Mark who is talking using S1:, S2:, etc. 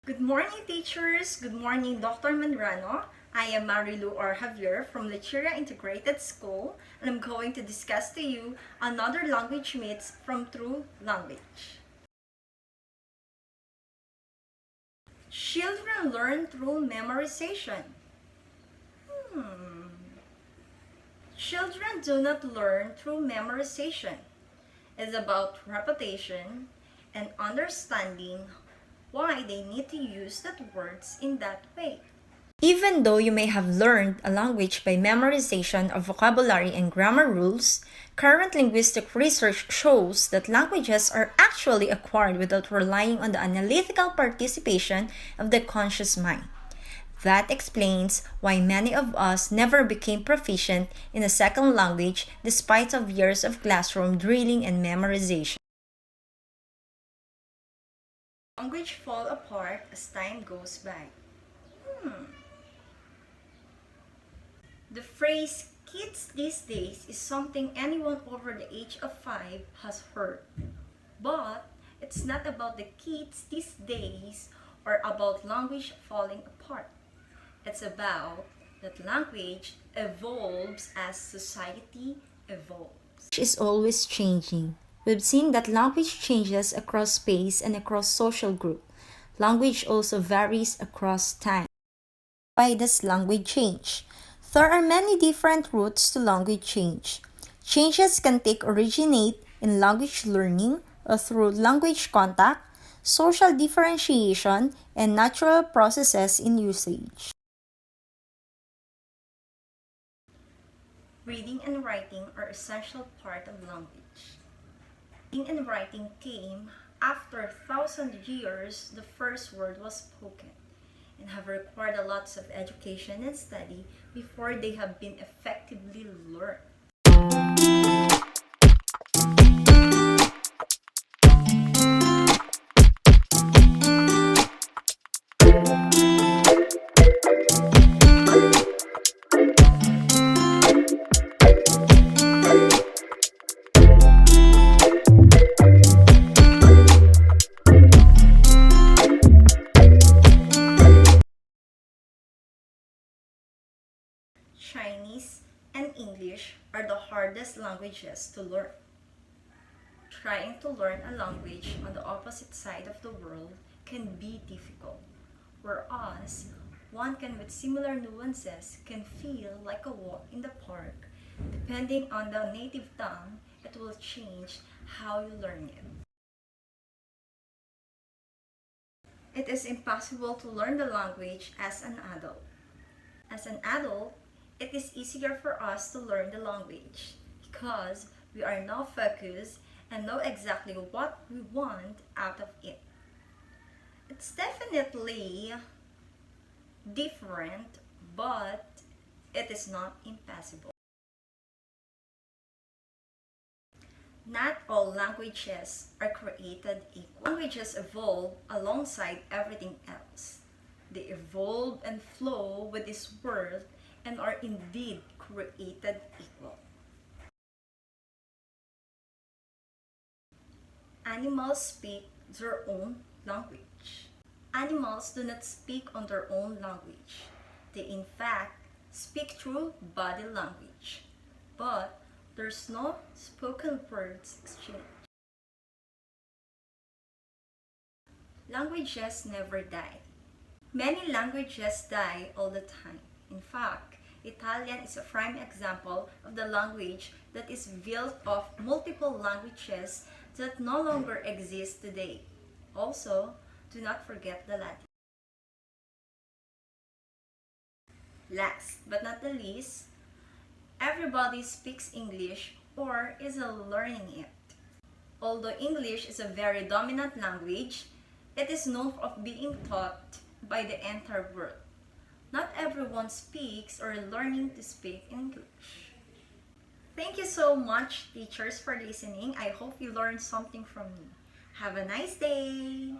S1: Good morning, teachers! Good morning, Dr. Manrano. I am Marilu or Javier from Lecheria Integrated School, and I'm going to discuss to you another language myths from True Language. Children learn through memorization. Children do not learn through memorization. It's about repetition and understanding why they need to use that words in that way. Even though you may have learned a language by memorization of vocabulary and grammar rules, current linguistic research shows that languages are actually acquired without relying on the analytical participation of the conscious mind. That explains why many of us never became proficient in a second language despite of years of classroom drilling and memorization. Language fall apart as time goes by. The phrase kids these days is something anyone over the age of 5 has heard. But it's not about the kids these days or about language falling apart. It's about that language evolves as society evolves. Language is always changing. We've seen that language changes across space and across social group. Language also varies across time. Why does language change? There are many different routes to language change. Changes can originate in language learning or through language contact, social differentiation, and natural processes in usage. Reading and writing are essential part of language. Reading and writing came after 1,000 years the first word was spoken, and have required a lots of education and study before they have been effectively learned. Chinese and English are the hardest languages to learn. Trying to learn a language on the opposite side of the world can be difficult, whereas one can with similar nuances can feel like a walk in the park. Depending on the native tongue, it will change how you learn it. It is impossible to learn the language as an adult. As an adult, it is easier for us to learn the language because we are now focused and know exactly what we want out of it. It's definitely different, but it is not impossible. Not all languages are created equal. Languages evolve alongside everything else. They evolve and flow with this world and are indeed created equal. Animals speak their own language. Animals do not speak on their own language. They in fact speak through body language. But there's no spoken words exchange. Languages never die. Many languages die all the time. In fact, Italian is a prime example of the language that is built of multiple languages that no longer exist today. Also, do not forget the Latin. Last but not the least, everybody speaks English or is learning it. Although English is a very dominant language, it is known of being taught by the entire world. Not everyone speaks or learning to speak English. Thank you so much, teachers, for listening. I hope you learned something from me. Have a nice day!